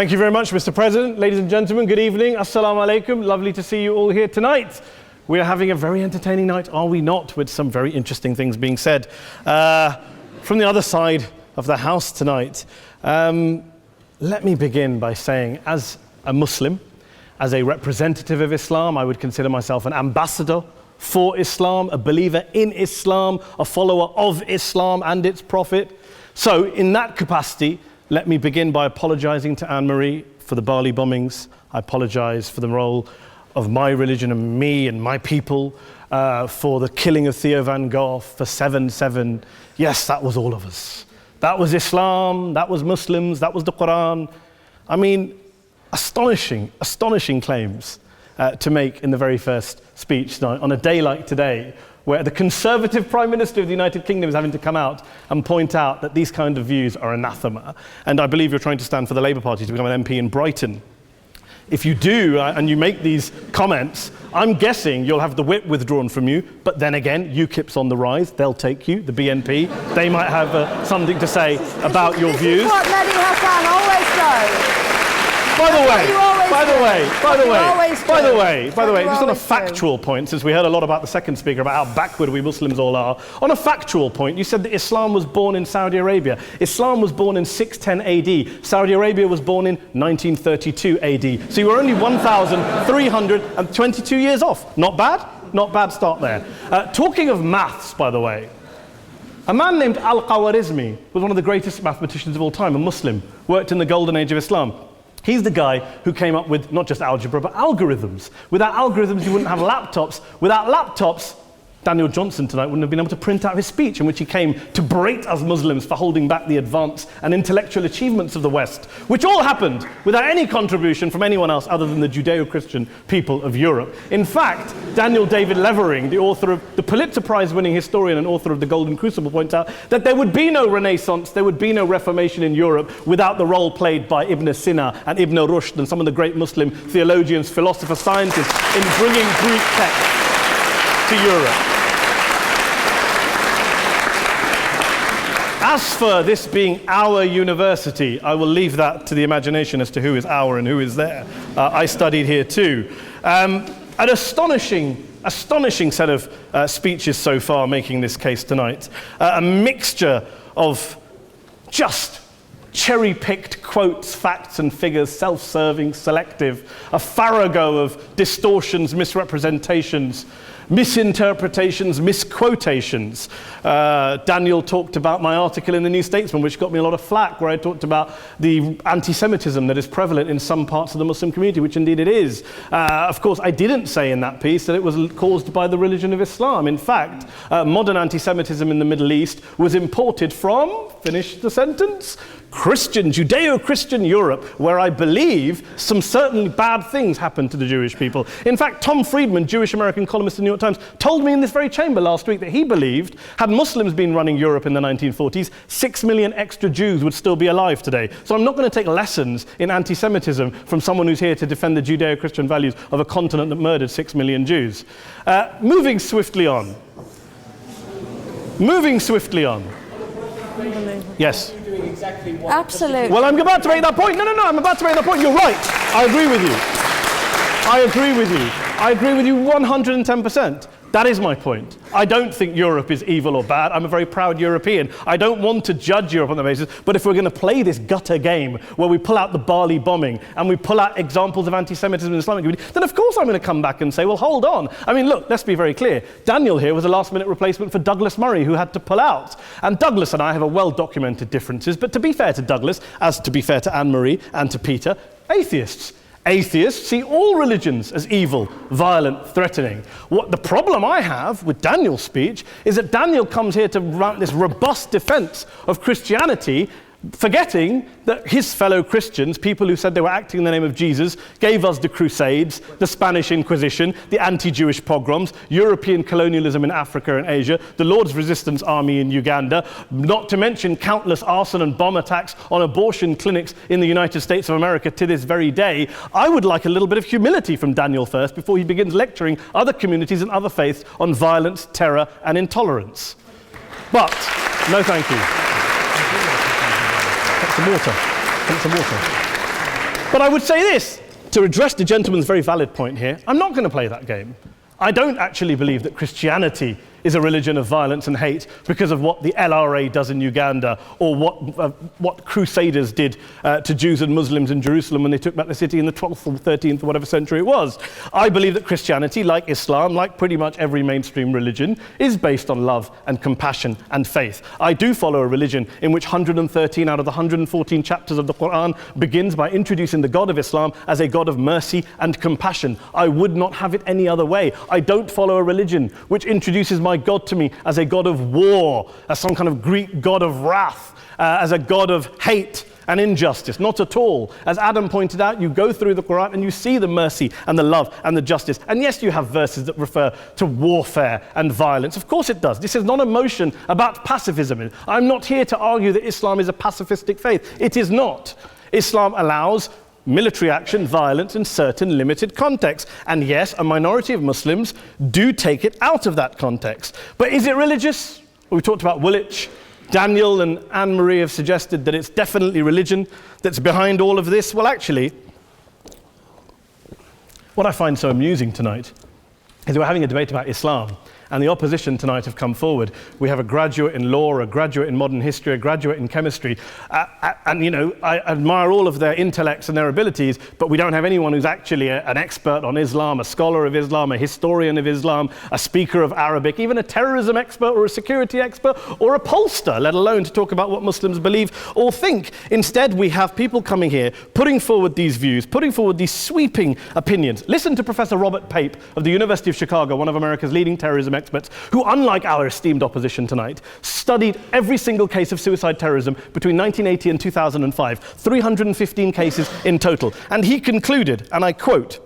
Thank you very much, Mr. President. Ladies and gentlemen, good evening. Assalamu alaikum. Lovely to see you all here tonight. We are having a very entertaining night, are we not, with some very interesting things being said from the other side of the house tonight. Let me begin by saying, as a Muslim, as a representative of Islam, I would consider myself an ambassador for Islam, a believer in Islam, a follower of Islam and its prophet. So in that capacity, let me begin by apologizing to Anne-Marie for the Bali bombings. I apologize for the role of my religion and me and my people, for the killing of Theo van Gogh, for 7/7. Yes, that was all of us. That was Islam, that was Muslims, that was the Quran. I mean, astonishing claims to make in the very first speech tonight on a day like today, where the Conservative Prime Minister of the United Kingdom is having to come out and point out that these kind of views are anathema. And I believe you're trying to stand for the Labour Party to become an MP in Brighton. If you do, and you make these comments, I'm guessing you'll have the whip withdrawn from you, but then again, UKIP's on the rise, they'll take you, the BNP, they might have something to say about your views. What Mehdi Hasan always does. By the way, just on a factual point, since we heard a lot about the second speaker, about how backward we Muslims all are, on a factual point, you said that Islam was born in Saudi Arabia. Islam was born in 610 AD. Saudi Arabia was born in 1932 AD. So you were only 1,322 years off. Not bad? Not bad start there. Talking of maths, by the way, a man named Al-Khwarizmi was one of the greatest mathematicians of all time, a Muslim, worked in the golden age of Islam. He's the guy who came up with not just algebra, but algorithms. Without algorithms, you wouldn't have laptops. Without laptops, Daniel Johnson tonight wouldn't have been able to print out his speech in which he came to berate us Muslims for holding back the advance and intellectual achievements of the West, which all happened without any contribution from anyone else other than the Judeo-Christian people of Europe. In fact, Daniel David Levering, the author of the Pulitzer Prize-winning historian and author of The Golden Crucible, points out that there would be no Renaissance, there would be no Reformation in Europe without the role played by Ibn Sina and Ibn Rushd and some of the great Muslim theologians, philosophers, scientists in bringing Greek texts to Europe. As for this being our university, I will leave that to the imagination as to who is our and who is there. I studied here too. An astonishing set of speeches so far making this case tonight. A mixture of just cherry-picked quotes, facts and figures, self-serving, selective, a farrago of distortions, misrepresentations, misinterpretations, misquotations. Daniel talked about my article in the New Statesman, which got me a lot of flack, where I talked about the anti-Semitism that is prevalent in some parts of the Muslim community, which indeed it is. Of course, I didn't say in that piece that it was caused by the religion of Islam. In fact, modern anti-Semitism in the Middle East was imported from, finish the sentence, Judeo-Christian Europe, where I believe some certainly bad things happened to the Jewish people. In fact, Tom Friedman, Jewish-American columnist in the New York Times, told me in this very chamber last week that he believed, had Muslims been running Europe in the 1940s, 6 million extra Jews would still be alive today. So I'm not going to take lessons in anti-Semitism from someone who's here to defend the Judeo-Christian values of a continent that murdered 6 million Jews. Moving swiftly on. Yes. Absolutely. Well, I'm about to make that point. No, I'm about to make that point. You're right. I agree with you 110%. That is my point. I don't think Europe is evil or bad. I'm a very proud European. I don't want to judge Europe on that basis, but if we're going to play this gutter game where we pull out the Bali bombing and we pull out examples of anti-Semitism in the Islamic community, then of course I'm going to come back and say, well, hold on. I mean, look, let's be very clear. Daniel here was a last-minute replacement for Douglas Murray, who had to pull out. And Douglas and I have a well-documented differences, but to be fair to Douglas, as to be fair to Anne-Marie and to Peter, atheists. Atheists see all religions as evil, violent, threatening. What the problem I have with Daniel's speech is that Daniel comes here to run this robust defense of Christianity, forgetting that his fellow Christians, people who said they were acting in the name of Jesus, gave us the Crusades, the Spanish Inquisition, the anti-Jewish pogroms, European colonialism in Africa and Asia, the Lord's Resistance Army in Uganda, not to mention countless arson and bomb attacks on abortion clinics in the United States of America to this very day. I would like a little bit of humility from Daniel first before he begins lecturing other communities and other faiths on violence, terror, and intolerance. But, no thank you. Some water. But I would say this, to address the gentleman's very valid point here, I'm not going to play that game. I don't actually believe that Christianity is a religion of violence and hate because of what the LRA does in Uganda or what Crusaders did to Jews and Muslims in Jerusalem when they took back the city in the 12th or 13th or whatever century it was. I believe that Christianity, like Islam, like pretty much every mainstream religion, is based on love and compassion and faith. I do follow a religion in which 113 out of the 114 chapters of the Quran begins by introducing the God of Islam as a God of mercy and compassion. I would not have it any other way. I don't follow a religion which introduces my God to me as a God of war, as some kind of Greek God of wrath, as a God of hate and injustice. Not at all. As Adam pointed out, you go through the Quran and you see the mercy and the love and the justice. And yes, you have verses that refer to warfare and violence. Of course it does. This is not a motion about pacifism. I'm not here to argue that Islam is a pacifistic faith. It is not. Islam allows military action, violence in certain limited contexts. And yes, a minority of Muslims do take it out of that context. But is it religious? We talked about Woolwich. Daniel and Anne-Marie have suggested that it's definitely religion that's behind all of this. Well, actually, what I find so amusing tonight is we're having a debate about Islam. And the opposition tonight have come forward. We have a graduate in law, a graduate in modern history, a graduate in chemistry. And, you know, I admire all of their intellects and their abilities, but we don't have anyone who's actually an expert on Islam, a scholar of Islam, a historian of Islam, a speaker of Arabic, even a terrorism expert or a security expert or a pollster, let alone to talk about what Muslims believe or think. Instead, we have people coming here, putting forward these views, putting forward these sweeping opinions. Listen to Professor Robert Pape of the University of Chicago, one of America's leading terrorism experts, who, unlike our esteemed opposition tonight, studied every single case of suicide terrorism between 1980 and 2005, 315 cases in total. And he concluded, and I quote,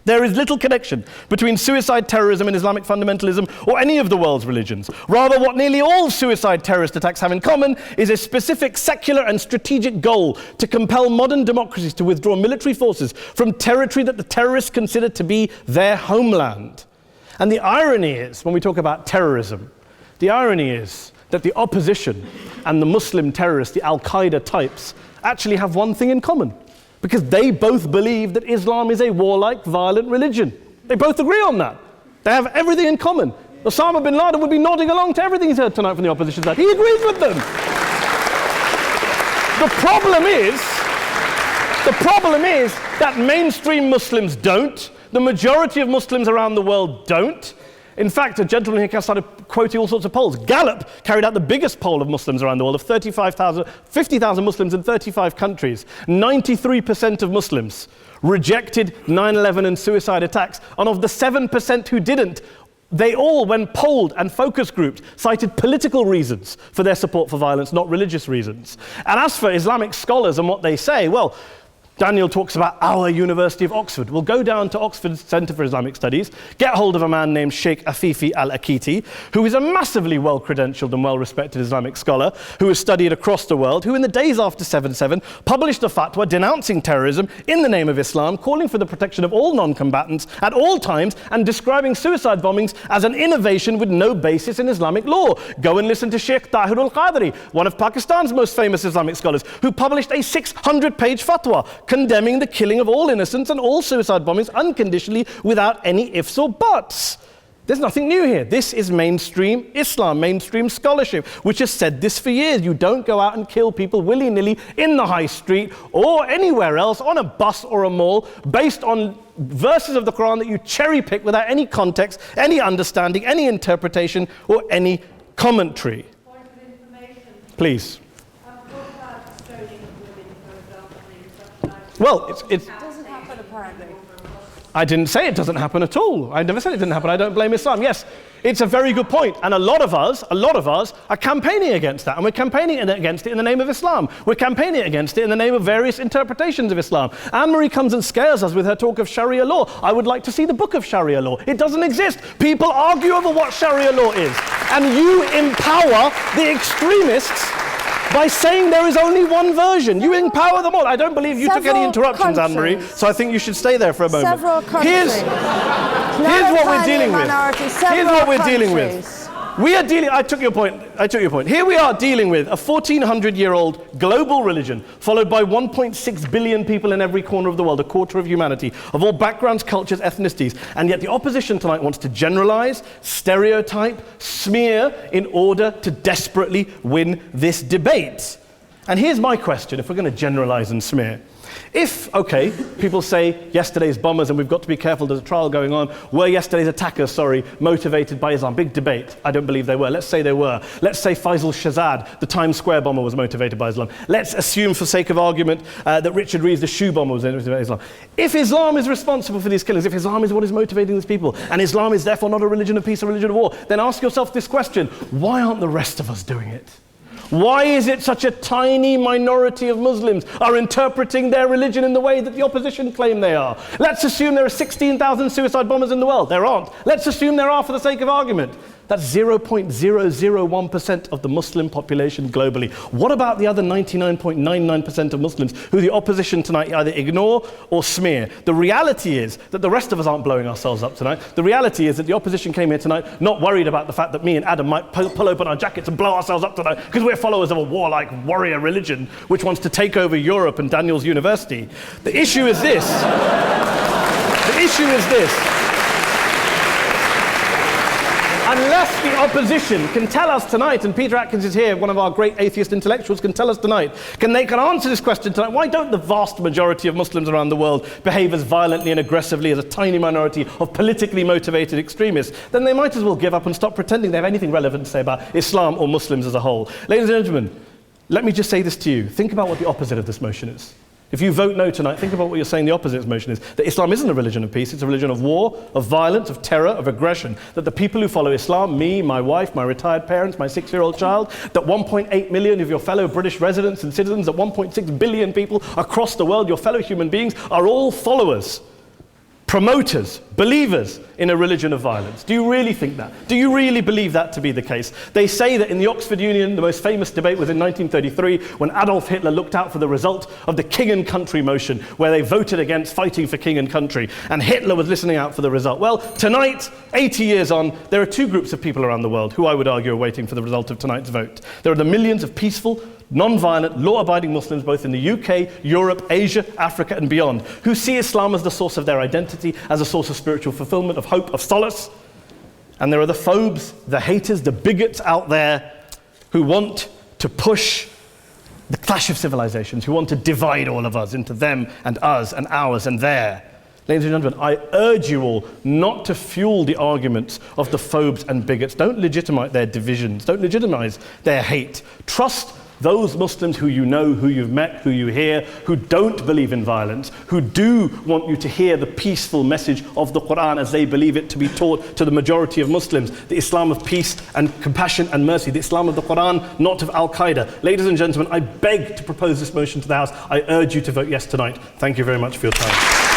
"There is little connection between suicide terrorism and Islamic fundamentalism or any of the world's religions. Rather, what nearly all suicide terrorist attacks have in common is a specific secular and strategic goal to compel modern democracies to withdraw military forces from territory that the terrorists consider to be their homeland." And the irony is, when we talk about terrorism, the irony is that the opposition and the Muslim terrorists, the Al-Qaeda types, actually have one thing in common, because they both believe that Islam is a warlike, violent religion. They both agree on that. They have everything in common. Osama bin Laden would be nodding along to everything he's heard tonight from the opposition side. He agrees with them. The problem is that mainstream Muslims don't. The majority of Muslims around the world don't. In fact, a gentleman here started quoting all sorts of polls. Gallup carried out the biggest poll of Muslims around the world, of 50,000 Muslims in 35 countries. 93% of Muslims rejected 9/11 and suicide attacks. And of the 7% who didn't, they all, when polled and focus grouped, cited political reasons for their support for violence, not religious reasons. And as for Islamic scholars and what they say, well, Daniel talks about our University of Oxford. We'll go down to Oxford Centre for Islamic Studies, get hold of a man named Sheikh Afifi al-Akiti, who is a massively well-credentialed and well-respected Islamic scholar, who has studied across the world, who in the days after 7/7 published a fatwa denouncing terrorism in the name of Islam, calling for the protection of all non-combatants at all times, and describing suicide bombings as an innovation with no basis in Islamic law. Go and listen to Sheikh Tahir al-Qadri, one of Pakistan's most famous Islamic scholars, who published a 600-page fatwa condemning the killing of all innocents and all suicide bombings unconditionally without any ifs or buts. There's nothing new here. This is mainstream Islam, mainstream scholarship, which has said this for years. You don't go out and kill people willy-nilly in the high street or anywhere else, on a bus or a mall, based on verses of the Quran that you cherry-pick without any context, any understanding, any interpretation, or any commentary. Point of information. Please. Well, it doesn't happen apparently. I didn't say it doesn't happen at all. I never said it didn't happen. I don't blame Islam. Yes, it's a very good point. And a lot of us are campaigning against that. And we're campaigning against it in the name of Islam. We're campaigning against it in the name of various interpretations of Islam. Anne-Marie comes and scares us with her talk of Sharia law. I would like to see the book of Sharia law. It doesn't exist. People argue over what Sharia law is. And you empower the extremists by saying there is only one version. You empower them all. I don't believe you took any interruptions, Anne-Marie, so I think you should stay there for a moment. Several countries. Here's what we're dealing with. Here's what we're dealing with. We are dealing, I took your point. Here we are dealing with a 1400-year-old global religion followed by 1.6 billion people in every corner of the world, a quarter of humanity, of all backgrounds, cultures, ethnicities. And yet the opposition tonight wants to generalize, stereotype, smear in order to desperately win this debate. And here's my question, if we're going to generalize and smear. If, okay, people say yesterday's bombers, and we've got to be careful, there's a trial going on, were yesterday's attackers, motivated by Islam? Big debate. I don't believe they were. Let's say they were. Let's say Faisal Shahzad, the Times Square bomber, was motivated by Islam. Let's assume, for sake of argument, that Richard Reeves, the shoe bomber, was motivated by Islam. If Islam is responsible for these killings, if Islam is what is motivating these people, and Islam is therefore not a religion of peace, a religion of war, then ask yourself this question: why aren't the rest of us doing it? Why is it such a tiny minority of Muslims are interpreting their religion in the way that the opposition claim they are? Let's assume there are 16,000 suicide bombers in the world. There aren't. Let's assume there are for the sake of argument. That's 0.001% of the Muslim population globally. What about the other 99.99% of Muslims who the opposition tonight either ignore or smear? The reality is that the rest of us aren't blowing ourselves up tonight. The reality is that the opposition came here tonight not worried about the fact that me and Adam might pull open our jackets and blow ourselves up tonight because we're followers of a warlike warrior religion which wants to take over Europe and Daniel's university. The issue is this. Unless the opposition can tell us tonight, and Peter Atkins is here, one of our great atheist intellectuals, can tell us tonight, can answer this question tonight: why don't the vast majority of Muslims around the world behave as violently and aggressively as a tiny minority of politically motivated extremists? Then they might as well give up and stop pretending they have anything relevant to say about Islam or Muslims as a whole. Ladies and gentlemen, let me just say this to you. Think about what the opposite of this motion is. If you vote no tonight, think about what you're saying the opposite of this motion is. That Islam isn't a religion of peace, it's a religion of war, of violence, of terror, of aggression. That the people who follow Islam, me, my wife, my retired parents, my 6-year-old child, that 1.8 million of your fellow British residents and citizens, that 1.6 billion people across the world, your fellow human beings, are all followers, promoters, believers in a religion of violence. Do you really think that? Do you really believe that to be the case? They say that in the Oxford Union, the most famous debate was in 1933 when Adolf Hitler looked out for the result of the King and Country motion, where they voted against fighting for King and Country, and Hitler was listening out for the result. Well, tonight, 80 years on, there are two groups of people around the world who I would argue are waiting for the result of tonight's vote. There are the millions of peaceful, non-violent, law-abiding Muslims both in the UK, Europe, Asia, Africa and beyond, who see Islam as the source of their identity, as a source of spiritual fulfillment, of hope, of solace. And there are the phobes, the haters, the bigots out there who want to push the clash of civilizations, who want to divide all of us into them and us and ours and their. Ladies and gentlemen, I urge you all not to fuel the arguments of the phobes and bigots. Don't legitimize their divisions. Don't legitimize their hate. Trust those Muslims who you know, who you've met, who you hear, who don't believe in violence, who do want you to hear the peaceful message of the Quran as they believe it to be taught to the majority of Muslims, the Islam of peace and compassion and mercy, the Islam of the Quran, not of Al-Qaeda. Ladies and gentlemen, I beg to propose this motion to the House. I urge you to vote yes tonight. Thank you very much for your time.